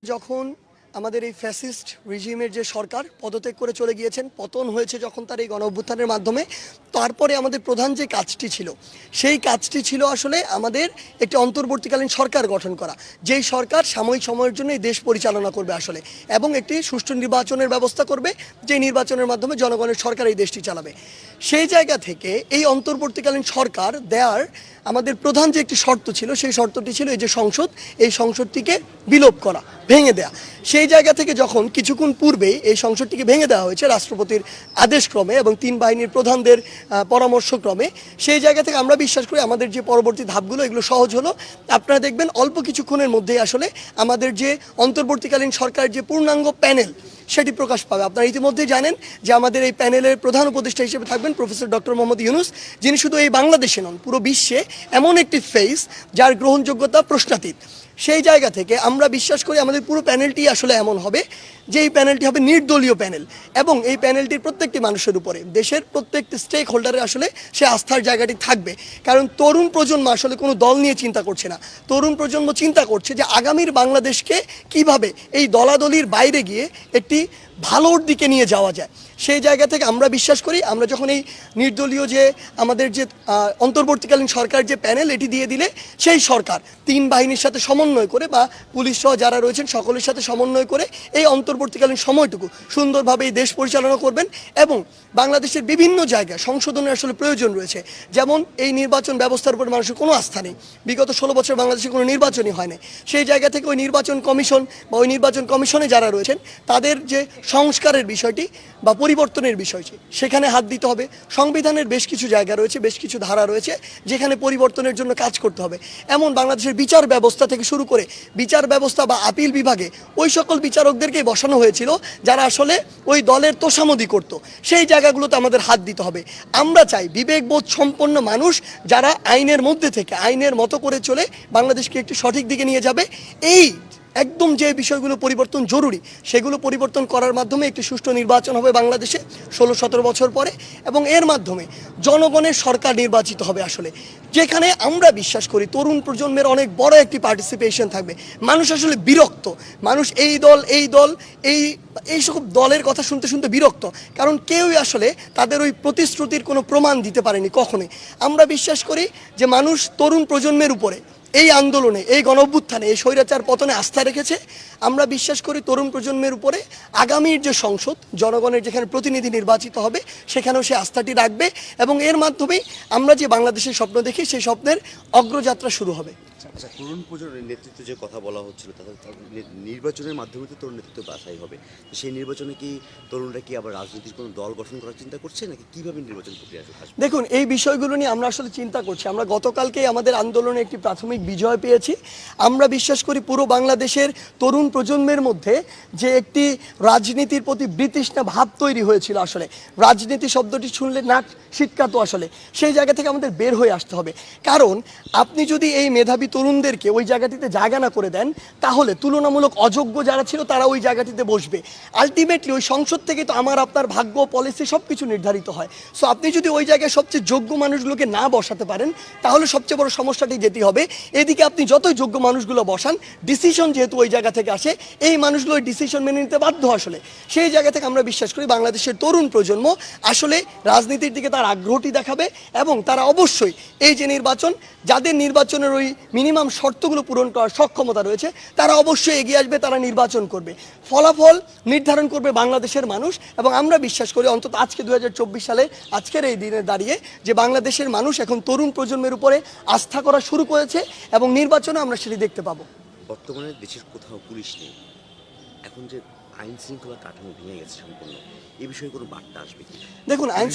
যখন আমাদের এই ফ্যাসিস্ট রিজিমের যে সরকার পদত্যাগ করে চলে গিয়েছেন, পতন হয়েছে যখন তার এই গণঅভ্যুত্থানের মাধ্যমে, তারপরে আমাদের প্রধান যে কাজটি ছিল সেই কাজটি ছিল আসলে আমাদের একটি অন্তর্বর্তীকালীন সরকার গঠন করা, যেই সরকার সাময়িক সময়ের জন্য এই দেশ পরিচালনা করবে আসলে, এবং একটি সুষ্ঠু নির্বাচনের ব্যবস্থা করবে, যে নির্বাচনের মাধ্যমে জনগণের সরকার এই দেশটি চালাবে। সেই জায়গা থেকে এই অন্তর্বর্তীকালীন সরকার দেওয়ার আমাদের প্রধান যে একটি শর্ত ছিল, সেই শর্তটি ছিল এই যে সংসদ, এই সংসদটিকে বিলোপ করা, ভেঙে দেয়া। সেই জায়গা থেকে যখন কিছুক্ষণ পূর্বেই এই সংসদটিকে ভেঙে দেওয়া হয়েছে রাষ্ট্রপতির আদেশক্রমে এবং তিন বাহিনীর প্রধানদের পরামর্শক্রমে, সেই জায়গা থেকে আমরা বিশ্বাস করি আমাদের যে পরবর্তী ধাপগুলো এগুলো সহজ হলো। আপনারা দেখবেন অল্প কিছুক্ষণের মধ্যেই আসলে আমাদের যে অন্তর্বর্তীকালীন সরকারের যে পূর্ণাঙ্গ প্যানেল সেটি প্রকাশ পাবে। আপনারা ইতিমধ্যেই জানেন যে আমাদের এই প্যানেলের প্রধান উপদেষ্টা হিসেবে থাকবেন প্রফেসর ডক্টর মোহাম্মদ ইউনূস, যিনি শুধু এই বাংলাদেশে নন, পুরো বিশ্বে এমন একটি ফেস যার গ্রহণযোগ্যতা প্রশ্নাতীত। সেই জায়গা থেকে আমরা বিশ্বাস করি আমাদের পুরো প্যানেলটি আসলে এমন হবে যে এই প্যানেলটি হবে নির্দলীয় প্যানেল, এবং এই প্যানেলটির প্রত্যেকটি মানুষের উপরে, দেশের প্রত্যেকটি স্টেক হোল্ডারের আসলে সে আস্থার জায়গাটি থাকবে। কারণ তরুণ প্রজন্ম আসলে কোনো দল নিয়ে চিন্তা করছে না, তরুণ প্রজন্ম চিন্তা করছে যে আগামীর বাংলাদেশকে কিভাবে এই দলাদলির বাইরে গিয়ে একটি ভালোর দিকে নিয়ে যাওয়া যায়। সেই জায়গা থেকে আমরা বিশ্বাস করি আমরা যখন এই নির্দলীয় যে আমাদের যে অন্তর্বর্তীকালীন সরকার যে প্যানেল এটি দিয়ে দিলে, সেই সরকার তিন বাহিনীর সাথে সমন্বয় করে বা পুলিশ সহ যারা রয়েছেন সকলের সাথে সমন্বয় করে এই অন্তর্বর্তীকালীন সময়টুকু সুন্দরভাবে এই দেশ পরিচালনা করবেন। এবং বাংলাদেশের বিভিন্ন জায়গায় সংশোধনের আসলে প্রয়োজন রয়েছে, যেমন এই নির্বাচন ব্যবস্থার উপর মানুষের কোনো আস্থা নেই, বিগত 16 বছর বাংলাদেশে কোনো নির্বাচনই হয় না। সেই জায়গা থেকে ওই নির্বাচন কমিশন বা ওই নির্বাচন কমিশনে যারা রয়েছেন তাদের যে সংস্কারের বিষয়টি বা পরিবর্তনের বিষয়টি, সেখানে হাত দিতে হবে। সংবিধানের বেশ কিছু জায়গা রয়েছে, বেশ কিছু ধারা রয়েছে যেখানে পরিবর্তনের জন্য কাজ করতে হবে। এমন বাংলাদেশের বিচার ব্যবস্থা থেকে শুরু করে বিচার ব্যবস্থা বা আপিল বিভাগে ওই সকল বিচারকদেরকেই বসানো হয়েছিল যারা আসলে ওই দলের তোষামদি করত। সেই জায়গাগুলোতে আমাদের হাত দিতে হবে। আমরা চাই বিবেকবোধ সম্পন্ন মানুষ যারা আইনের মধ্যে থেকে আইনের মতো করে চলে বাংলাদেশকে একটি সঠিক দিকে নিয়ে যাবে। এই একদম যে বিষয়গুলো পরিবর্তন জরুরি সেগুলো পরিবর্তন করার মাধ্যমে একটি সুষ্ঠু নির্বাচন হবে বাংলাদেশে 16-17 বছর পরে, এবং এর মাধ্যমে জনগণের সরকার নির্বাচিত হবে আসলে, যেখানে আমরা বিশ্বাস করি তরুণ প্রজন্মের অনেক বড় একটি পার্টিসিপেশন থাকবে। মানুষ আসলে বিরক্ত, মানুষ এই দল এই সকল দলের কথা শুনতে শুনতে বিরক্ত, কারণ কেউই আসলে তাদের ওই প্রতিশ্রুতির কোনো প্রমাণ দিতে পারেনি কখনোই। আমরা বিশ্বাস করি যে মানুষ তরুণ প্রজন্মের উপরে এই আন্দোলনে, এই গণঅভ্যুত্থানে, এই স্বৈরাচার পতনে আস্থা রেখেছে। আমরা বিশ্বাস করি তরুণ প্রজন্মের উপরে আগামীর যে সংসদ, জনগণের যেখানে প্রতিনিধি নির্বাচিত হবে সেখানেও সে আস্থাটি রাখবে, এবং এর মাধ্যমেই আমরা যে বাংলাদেশের স্বপ্ন দেখি সেই স্বপ্নের অগ্রযাত্রা শুরু হবে। আচ্ছা, তরুণ প্রজন্মের নেতৃত্বে যে কথা বলা হচ্ছিল, তাদের নির্বাচনের মাধ্যমে তো তরুণ নেতৃত্ব বাছাই হবে। তো সেই নির্বাচনে কি তরুণরা কি আবার রাজনৈতিক কোনো দল গঠন করার চিন্তা করছে, নাকি কিভাবে নির্বাচন প্রক্রিয়া আসবে? দেখুন, এই বিষয়গুলো নিয়ে আমরা আসলে চিন্তা করছি। আমরা গতকালকেই আমাদের আন্দোলনে একটি প্রাথমিক বিজয় পেয়েছি। আমরা বিশ্বাস করি পুরো বাংলাদেশের তরুণ প্রজন্মের মধ্যে যে একটি রাজনীতির প্রতি বিতৃষ্ণা ভাব তৈরি হয়েছিল, আসলে রাজনীতি শব্দটি শুনলে নাক শীতকাতো, আসলে সেই জায়গা থেকে আমাদের বের হয়ে আসতে হবে। কারণ আপনি যদি এই মেধাবী তরুণদেরকে ওই জায়গাটিতে জায়গা না করে দেন, তাহলে তুলনামূলক অযোগ্য যারা ছিল তারা ওই জায়গাটিতে বসবে। আলটিমেটলি ওই সংসদ থেকে তো আমার আপনার ভাগ্য, পলিসি সব কিছু নির্ধারিত হয়। সো আপনি যদি ওই জায়গায় সবচেয়ে যোগ্য মানুষগুলোকে না বসাতে পারেন, তাহলে সবচেয়ে বড় সমস্যাটি যেতে হবে। এদিকে আপনি যতই যোগ্য মানুষগুলো বসান, ডিসিশন যেহেতু ওই জায়গা থেকে আসে, এই মানুষগুলো ডিসিশন মেনে নিতে বাধ্য। আসলে সেই জায়গা থেকে আমরা বিশ্বাস করি বাংলাদেশের তরুণ প্রজন্ম আসলে রাজনীতির দিকে তার আগ্রহটি দেখাবে, এবং তারা অবশ্যই এই যে নির্বাচন, যাদের নির্বাচনের ওই মিনিমাম শর্তগুলো পূরণ করার সক্ষমতা রয়েছে, তারা অবশ্যই এগিয়ে আসবে, তারা নির্বাচন করবে। ফলাফল নির্ধারণ করবে বাংলাদেশের মানুষ, এবং আমরা বিশ্বাস করি অন্তত আজকে 2024 সালে আজকের এই দিনে দাঁড়িয়ে যে বাংলাদেশের মানুষ এখন তরুণ প্রজন্মের উপরে আস্থা করা শুরু করেছে, এবং নির্বাচনে আমরা সেটি দেখতে পাবো। বর্তমানে দেশের কোথাও পুলিশ নেই, এখন যে আইন শৃঙ্খলা কাঠামো ভেঙে গেছে সম্পূর্ণ, এই বিষয়ে কোনো বার্তা আসবে কি? দেখুন, আইন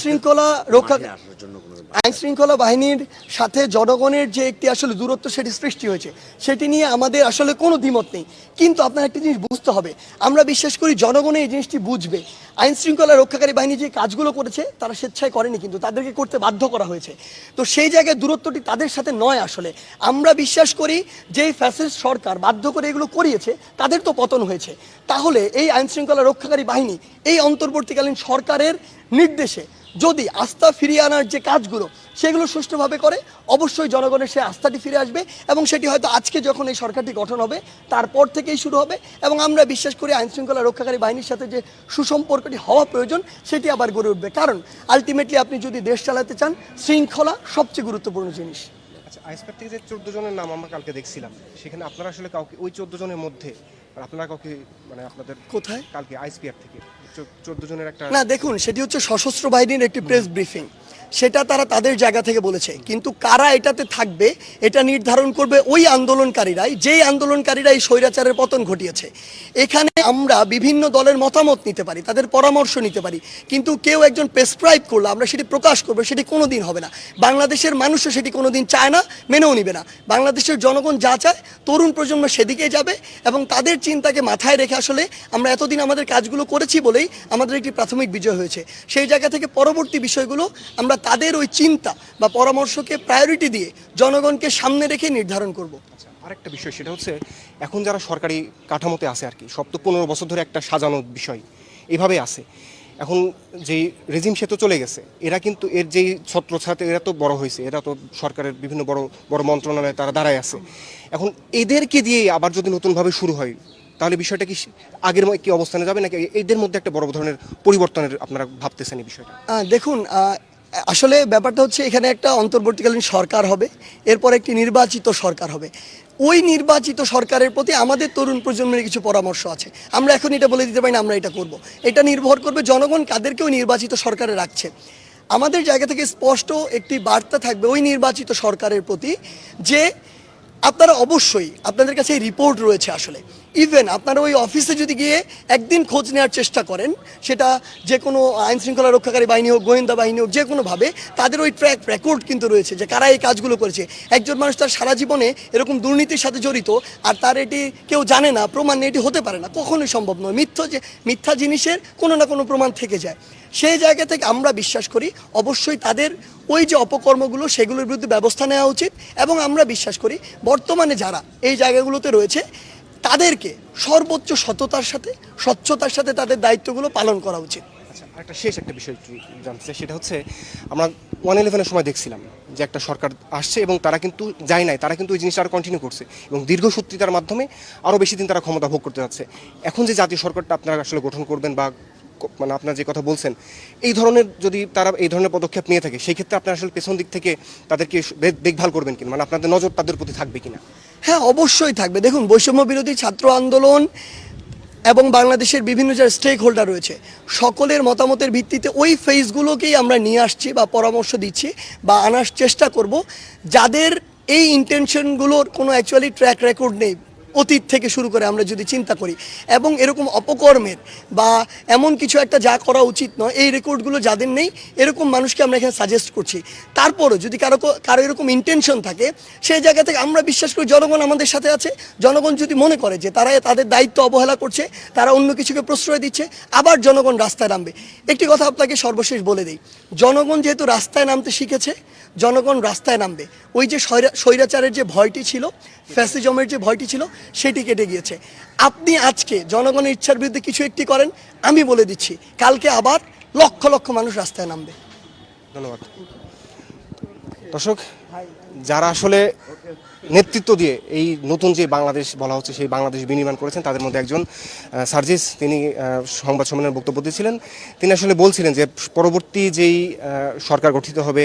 শৃঙ্খলা বাহিনীর সাথে জনগণের যে একটি আসলে দূরত্ব সেটি সৃষ্টি হয়েছে, সেটি নিয়ে আমাদের আসলে কোনো দ্বিমত নেই। কিন্তু আপনার একটা জিনিস বুঝতে হবে, আমরা বিশ্বাস করি জনগণের এই জিনিসটি বুঝবে। আইন শৃঙ্খলা রক্ষাকারী বাহিনী যে কাজগুলো করেছে তারা স্বেচ্ছায় করেনি, কিন্তু তাদেরকে করতে বাধ্য করা হয়েছে। তো সেই জায়গায় দূরত্বটি তাদের সাথে নয়। আসলে আমরা বিশ্বাস করি যে ফ্যাসিস্ট সরকার বাধ্য করে এগুলো করিয়েছে, তাদের তো পতন হয়েছে। তাহলে এই আইন শৃঙ্খলা রক্ষাকারী বাহিনী এই অন্তর্বর্তীকালীন সরকারের নির্দেশে যদি আস্থা ফিরিয়ে আনার যে কাজগুলো সেগুলো সুষ্ঠুভাবে করে অবশ্যই জনগণের সে আস্থাটি ফিরে আসবে এবং সেটি হয়তো আজকে যখন এই সরকারটি গঠন হবে তারপর থেকেই শুরু হবে এবং আমরা বিশ্বাস করি আইনশৃঙ্খলা রক্ষাকারী বাহিনীর সাথে যে সুসম্পর্কটি হওয়া প্রয়োজন সেটি আবার গড়ে উঠবে। কারণ আলটিমেটলি আপনি যদি দেশ চালাতে চান, শৃঙ্খলা সবচেয়ে গুরুত্বপূর্ণ জিনিস। আচ্ছা, আইসপ্যাড থেকে যে 14 জনের নাম আমরা কালকে দেখছিলাম, সেখানে আপনারা আসলে কাউকে ওই 14 জনের মধ্যে আপনারা কাউকে মানে আপনাদের কোথায়? কালকে আইসপিআর থেকে 14 জনের একটা না দেখুন, সেটি হচ্ছে সশস্ত্র বাহিনীর একটি প্রেস ব্রিফিং, সেটা তারা তাদের জায়গা থেকে বলেছে, কিন্তু কারা এটাতে থাকবে এটা নির্ধারণ করবে ওই আন্দোলনকারীরাই, যেই আন্দোলনকারীরা এই স্বৈরাচারের পতন ঘটিয়েছে। এখানে আমরা বিভিন্ন দলের মতামত নিতে পারি, তাদের পরামর্শ নিতে পারি, কিন্তু কেউ একজন প্রেসক্রাইব করলে আমরা সেটি প্রকাশ করবো, সেটি কোনোদিন হবে না। বাংলাদেশের মানুষও সেটি কোনোদিন চায় না, মেনেও নিবে না। বাংলাদেশের জনগণ যা চায়, তরুণ প্রজন্ম সেদিকে যাবে এবং তাদের চিন্তাকে মাথায় রেখে আসলে আমরা এতদিন আমাদের কাজগুলো করেছি বলেই আমাদের একটি প্রাথমিক বিজয় হয়েছে। সেই জায়গা থেকে পরবর্তী বিষয়গুলো আমরা তাদের ওই চিন্তা বা পরামর্শকে প্রায়োরিটি দিয়ে জনগণকে সামনে রেখে নির্ধারণ করব। আচ্ছা, আরেকটা বিষয় সেটা হচ্ছে এখন যারা সরকারি কাঠামোতে আছে আর কি, সব তো 15 বছর ধরে একটা সাজানো বিষয় এভাবে আছে। এখন যেই রেজিম সে তো চলে গেছে, এরা কিন্তু এর যেই ছত্রছায়াতে এরা তো বড় হয়েছে, এরা তো সরকারের বিভিন্ন বড় বড় মন্ত্রণালয়ে তারা দাঁড়ায় আছে। এখন এদেরকে দিয়ে আবার যদি নতুনভাবে শুরু হয়, তাহলে বিষয়টা কি আগের কি অবস্থানে যাবে, নাকি এদের মধ্যে একটা বড় ধরনের পরিবর্তনের আপনারা ভাবতেছেন এই বিষয়টা? দেখুন, আসলে ব্যাপারটা হচ্ছে এখানে একটা অন্তর্বর্তীকালীন সরকার হবে, এরপর একটি নির্বাচিত সরকার হবে। ওই নির্বাচিত সরকারের প্রতি আমাদের তরুণ প্রজন্মের কিছু পরামর্শ আছে। আমরা এখন এটা বলে দিতে পারি না আমরা এটা করব, এটা নির্ভর করবে জনগণ কাদেরকে ওই নির্বাচিত সরকারে রাখছে। আমাদের জায়গা থেকে স্পষ্ট একটি বার্তা থাকবে ওই নির্বাচিত সরকারের প্রতি যে আপনারা অবশ্যই, আপনাদের কাছে এই রিপোর্ট রয়েছে, আসলে ইভেন আপনারা ওই অফিসে যদি গিয়ে একদিন খোঁজ নেওয়ার চেষ্টা করেন, সেটা যে কোনো আইন শৃঙ্খলা রক্ষাকারী বাহিনী হোক, গোয়েন্দা বাহিনী হোক, যে কোনোভাবে তাদের ওই ট্র্যাক রেকর্ড কিন্তু রয়েছে যে কারা এই কাজগুলো করেছে। একজন মানুষ তার সারা জীবনে এরকম দুর্নীতির সাথে জড়িত আর তার এটি কেউ জানে না, প্রমাণ নেই, এটি হতে পারে না, কখনোই সম্ভব নয়। মিথ্যা জিনিসের কোনো না কোনো প্রমাণ থেকে যায়। সেই জায়গা থেকে আমরা বিশ্বাস করি অবশ্যই তাদের ওই যে অপকর্মগুলো সেগুলোর বিরুদ্ধে ব্যবস্থা নেওয়া উচিত এবং আমরা বিশ্বাস করি বর্তমানে যারা এই জায়গাগুলোতে রয়েছে তাদেরকে সর্বোচ্চ সততার সাথে, স্বচ্ছতার সাথে তাদের দায়িত্বগুলো পালন করা উচিত। আচ্ছা, আরেকটা শেষ একটা বিষয় একটু জানতে চাই, সেটা হচ্ছে আমরা 111-এর সময় দেখছিলাম যে একটা সরকার আসছে এবং তারা কিন্তু যায় নাই, তারা কিন্তু ওই জিনিসটা আরও কন্টিনিউ করছে এবং দীর্ঘসূত্রিতার মাধ্যমে আরও বেশি দিন তারা ক্ষমতা ভোগ করতে যাচ্ছে। এখন যে জাতীয় সরকারটা আপনারা আসলে গঠন করবেন বা মানে আপনারা যে কথা বলছেন, এই ধরনের যদি তারা এই ধরনের পদক্ষেপ নিয়ে থাকে, সেই ক্ষেত্রে আপনারা আসলে পেছন দিক থেকে তাদেরকে দেখভাল করবেন কিনা, মানে আপনাদের নজর তাদের প্রতি থাকবে কিনা? হ্যাঁ, অবশ্যই থাকবে। দেখুন, বৈষম্য বিরোধী ছাত্র আন্দোলন এবং বাংলাদেশের বিভিন্ন যে স্টেক হোল্ডার রয়েছে সকলের মতামতের ভিত্তিতে ওই ফেজগুলোকেই আমরা নিয়ে আসছি বা পরামর্শ দিচ্ছি বা আনার চেষ্টা করব যাদের এই ইন্টেনশনগুলোর কোনো অ্যাকচুয়ালি ট্র্যাক রেকর্ড নেই অতীত থেকে শুরু করে আমরা যদি চিন্তা করি, এবং এরকম অপকর্মের বা এমন কিছু একটা যা করা উচিত নয় এই রেকর্ডগুলো যাদের নেই এরকম মানুষকে আমরা এখানে সাজেস্ট করছি। তারপরও যদি কারো এরকম ইন্টেনশন থাকে, সেই জায়গা থেকে আমরা বিশ্বাস করি জনগণ আমাদের সাথে আছে। জনগণ যদি মনে করে যে তারা তাদের দায়িত্ব অবহেলা করছে, তারা অন্য কিছুকে প্রশ্রয় দিচ্ছে, আবার জনগণ রাস্তায় নামবে। একটি কথা আপনাকে সর্বশেষ বলে দিই, জনগণ যেহেতু রাস্তায় নামতে শিখেছে, জনগণ রাস্তায় নামবে। ওই যে স্বৈরাচারের যে ভয়টি ছিল, ফ্যাসিজমের যে ভয়টি ছিল, সেটি কেটে গিয়েছে। আপনি আজকে জনগণের ইচ্ছার বিরুদ্ধে কিছু একটি করেন, আমি বলে দিচ্ছি কালকে আবার লক্ষ লক্ষ মানুষ রাস্তায় নামবে। ধন্যবাদ। দর্শক, যারা আসলে নেতৃত্ব দিয়ে এই নতুন যে বাংলাদেশ বলা হচ্ছে সেই বাংলাদেশ বিনির্মাণ করেছেন, তাদের মধ্যে একজন সার্জিস, তিনি সংবাদ সম্মেলনের বক্তব্য দিয়েছিলেন। তিনি আসলে বলছিলেন যে পরবর্তী যেই সরকার গঠিত হবে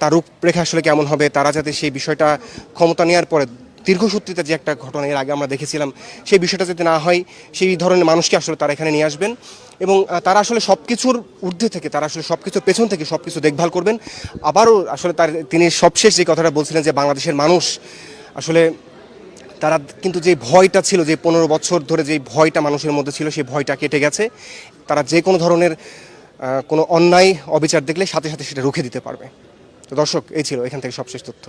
তার রূপরেখা আসলে কেমন হবে, তারা যাতে সেই বিষয়টা ক্ষমতা নেওয়ার পরে দীর্ঘসূত্রিতা যে একটা ঘটনা এর আগে আমরা দেখেছিলাম সেই বিষয়টা যাতে না হয়, সেই ধরনের মানুষকে আসলে তারা এখানে নিয়ে আসবেন এবং তারা আসলে সব কিছুর ঊর্ধ্বে থেকে, তারা আসলে সব কিছুর পেছন থেকে সব কিছু দেখভাল করবেন। আবারও আসলে তিনি সবশেষ যে কথাটা বলছিলেন যে বাংলাদেশের মানুষ আসলে তারা কিন্তু যে ভয়টা ছিল, যে 15 বছর ধরে যে ভয়টা মানুষের মধ্যে ছিল, সেই ভয়টা কেটে গেছে। তারা যে কোনো ধরনের কোনো অন্যায় অবিচার দেখলে সাথে সাথে সেটা রুখে দিতে পারবে। তো দর্শক, এই ছিল এখান থেকে সবশেষ তথ্য।